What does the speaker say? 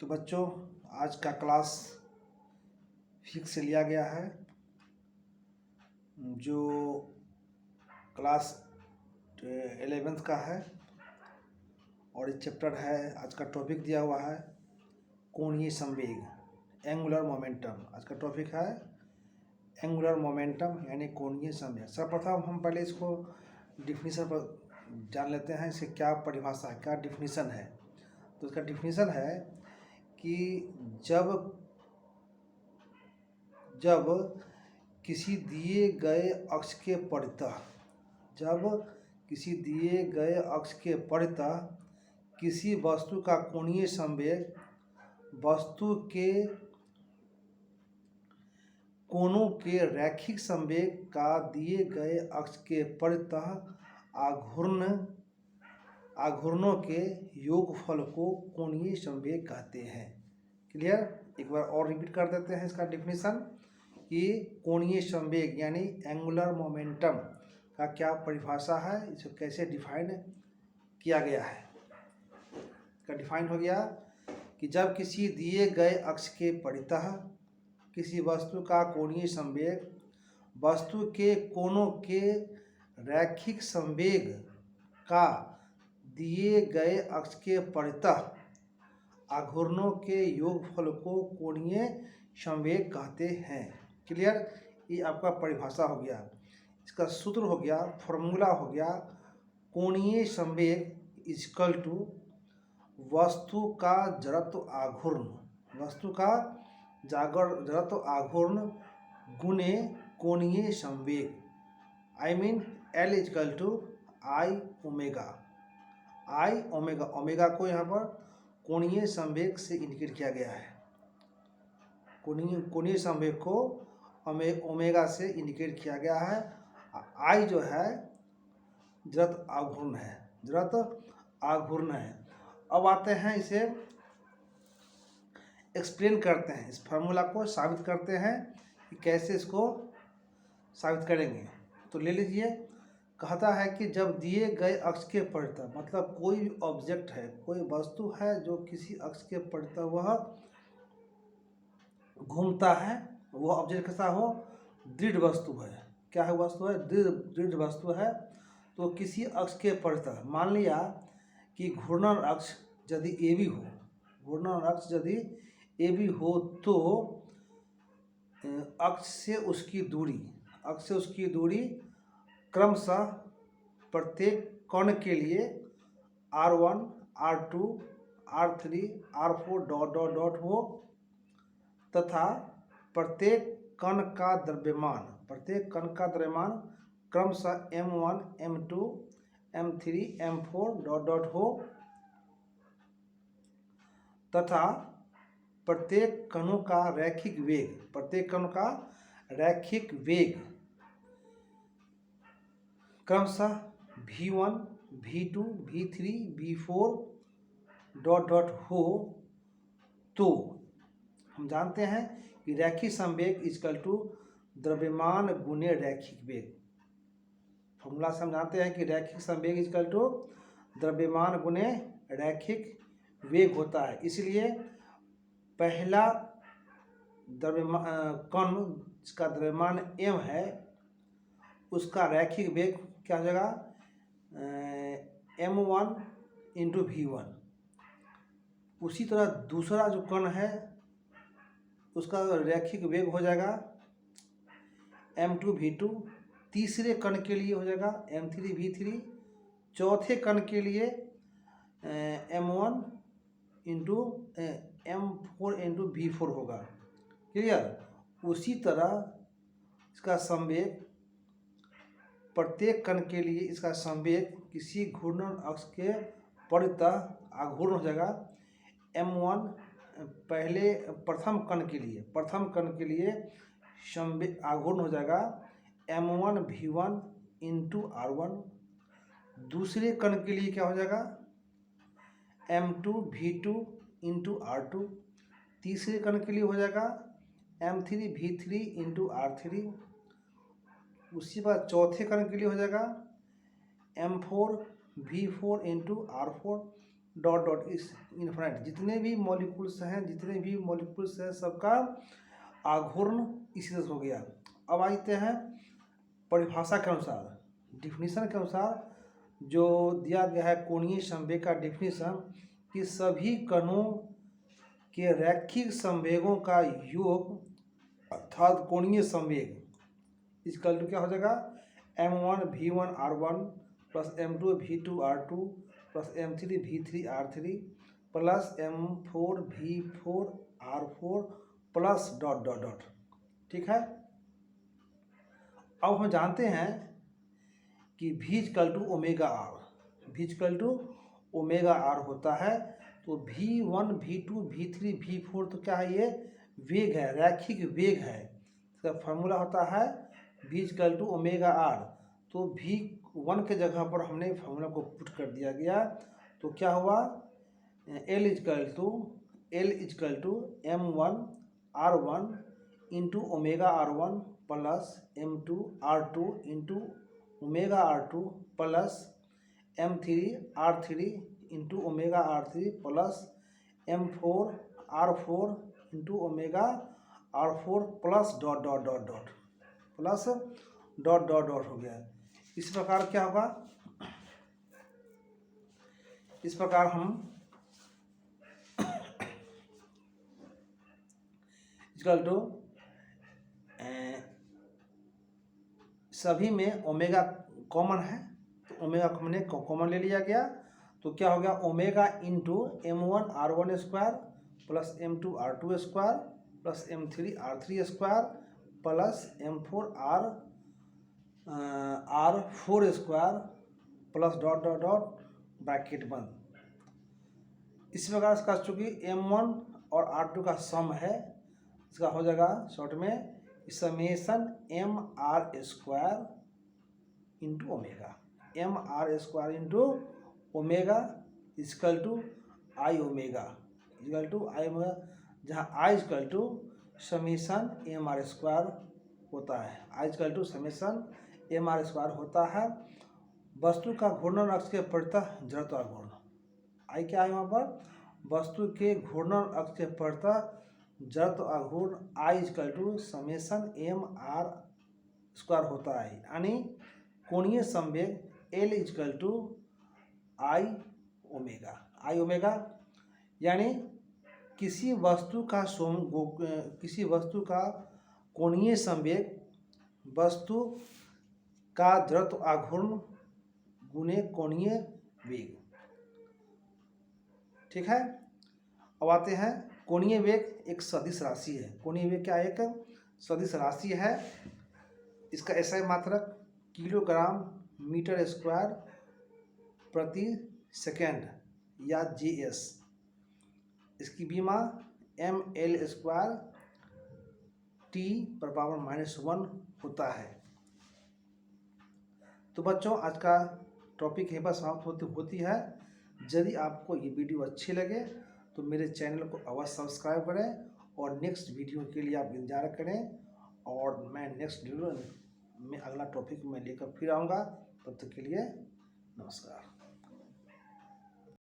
तो बच्चों, आज का क्लास फिक्स से लिया गया है। जो क्लास 11th का है और ये चैप्टर है। आज का टॉपिक दिया हुआ है कोणीय संवेग, एंगुलर मोमेंटम। आज का टॉपिक है एंगुलर मोमेंटम यानी कोणीय संवेग। सर्वप्रथम हम पहले इसको डिफिनीशन पर जान लेते हैं। इसकी क्या परिभाषा है, क्या डिफिनीशन है। तो इसका डिफिनीशन है कि जब किसी दिए गए अक्ष के परितः किसी वस्तु का कोणीय संवेग वस्तु के कोणों के रैखिक संवेग का दिए गए अक्ष के परितः आघूर्णों के योगफल को कोणीय संवेग कहते हैं। क्लियर? एक बार और रिपीट कर देते हैं इसका डिफिनीशन कि कोणीय संवेग यानी एंगुलर मोमेंटम का क्या परिभाषा है, इसे कैसे डिफाइन किया गया है। इसका डिफाइन हो गया कि जब किसी दिए गए अक्ष के परितः किसी वस्तु का कोणीय संवेग वस्तु के कोणों के रैखिक संवेग का दिए गए अक्ष के परितः आघूर्णों के योगफल को कोणीय संवेग कहते हैं। क्लियर? ये आपका परिभाषा हो गया। इसका सूत्र हो गया, फॉर्मूला हो गया, कोणीय संवेग इक्वल टू वस्तु का जड़त्व आघूर्ण गुणे कोणीय संवेग। I mean L equal to I omega को यहाँ पर कोणीय संवेग से इंडिकेट किया गया है। कोणीय संवेग को ओमेगा से इंडिकेट किया गया है। आई जो है जड़त्व आघूर्ण है। अब आते हैं, इसे एक्सप्लेन करते हैं, इस फार्मूला को साबित करते हैं कि कैसे इसको साबित करेंगे। तो ले लीजिए, कहता है कि जब दिए गए अक्ष के परितः, मतलब कोई भी ऑब्जेक्ट है, कोई वस्तु है जो किसी अक्ष के परितः वह घूमता है, वह ऑब्जेक्ट कैसा हो, दृढ़ वस्तु है। क्या है वस्तु है? दृढ़ वस्तु है। तो किसी अक्ष के परितः, मान लिया कि घूर्णन अक्ष यदि ए बी हो तो अक्ष से उसकी दूरी क्रमशः प्रत्येक कण के लिए R1, R2, R3, R4 dot dot dot हो तथा प्रत्येक कण का द्रव्यमान क्रमशः M1, M2, M3, M4 dot dot हो तथा प्रत्येक कणों का रैखिक वेग क्रमशः V1, V2, V3, V4 dot dot हो। तो हम जानते हैं कि रैखिक संवेग इक्वल टू द्रव्यमान गुणे रैखिक वेग। फॉर्मूला से हम जानते हैं कि रैखिक संवेग इक्वल टू द्रव्यमान गुणे रैखिक वेग होता है। इसलिए पहला कण जिसका द्रव्यमान m है उसका रैखिक वेग क्या हो जाएगा, M1 इंटू V1। उसी तरह दूसरा जो कण है उसका रैखिक वेग हो जाएगा M2 V2। तीसरे कण के लिए हो जाएगा M3 V3। चौथे कण के लिए M1 into M4 into V4 होगा। क्लियर? उसी तरह इसका संवेग प्रत्येक कण के लिए, इसका संवेग किसी घूर्णन अक्ष के परितः आघूर्ण हो जाएगा M1 प्रथम कण के लिए संवेग आघूर्ण हो जाएगा M1 V1 इंटू R1। दूसरे कण के लिए क्या हो जाएगा M2 V2 इंटू R2। तीसरे कण के लिए हो जाएगा M3 V3 इंटू R3। उसी बार चौथे कण के लिए हो जाएगा M4 V4 into R4। Dot dot इस इन्फिनिट, जितने भी मॉलिक्यूल्स हैं सबका आघूर्ण इसी तरह से हो गया। अब आते हैं परिभाषा के अनुसार, डिफिनीशन के अनुसार जो दिया गया है कोणीय संवेग का डिफिनीशन, कि सभी कणों के रैखिक संवेगों का योग अर्थात कोणीय संवेग इसका क्या हो जाएगा, m1 v1 r1 plus m2 v2 r2 plus m3 v3 r3 plus m4 v4 r4 plus dot dot dot. ठीक है। अब हम जानते हैं कि v equal to omega r होता है। तो v1 v2 v3 v4 तो क्या है, ये वेग है, रैखिक वेग है। इसका फॉर्मूला होता है v equal to omega r. तो v1 के जगह पर हमने फॉर्मूला को पुट कर दिया गया, तो क्या हुआ, L equal to m1 r1 into omega r1 plus m2 r2 into omega r2 plus m3 r3 into omega r3 plus m4 r4 into omega r4 plus dot dot dot dot plus dot dot dot हो गया। इस प्रकार क्या होगा, इस प्रकार हम equal to सभी में ओमेगा कॉमन है, तो ओमेगा हमने कॉमन ले लिया गया, तो क्या हो गया, omega into m1 r1 square plus m2 r2 square plus m3 r3 square plus m4 r4 square plus dot dot dot bracket बंद। इस प्रकार इसका चूँकि m1 और r2 का सम है, इसका हो जाएगा शॉर्ट में summation M R square into omega equal to I omega जहाँ I equal to summation M R square होता है, I equal to summation M R square होता है। वस्तु का घूर्णन अक्ष के परितः जड़त्व आघूर्ण, आई क्या है वहाँ पर, वस्तु के घूर्णन अक्ष के परितः जड़त्व आघूर्ण I equal to summation M R square होता है, यानी कोणीय संवेग L equal to I omega, यानी किसी वस्तु का कोणीय संवेग वस्तु का जड़त्व आघूर्ण गुणे कोणीय वेग। ठीक है। अब आते हैं कोणीय वेग एक सदिश राशि है। कोणीय वेग क्या एक सदिश राशि है। इसका एसआई मात्रक किलोग्राम मीटर स्क्वायर प्रति सेकेंड या जीएस। इसकी बीमा ml स्क्वायर t पर पावर -1 होता है। तो बच्चों आज का टॉपिक यहीं पर समाप्त होती है। यदि आपको ये वीडियो अच्छी लगे तो मेरे चैनल को अवश्य सब्सक्राइब करें और नेक्स्ट वीडियो के लिए आप इंतजार करें, और मैं नेक्स्ट वीडियो में अगला टॉपिक में लेकर फिर आऊँगा। तब तक के लिए नमस्कार।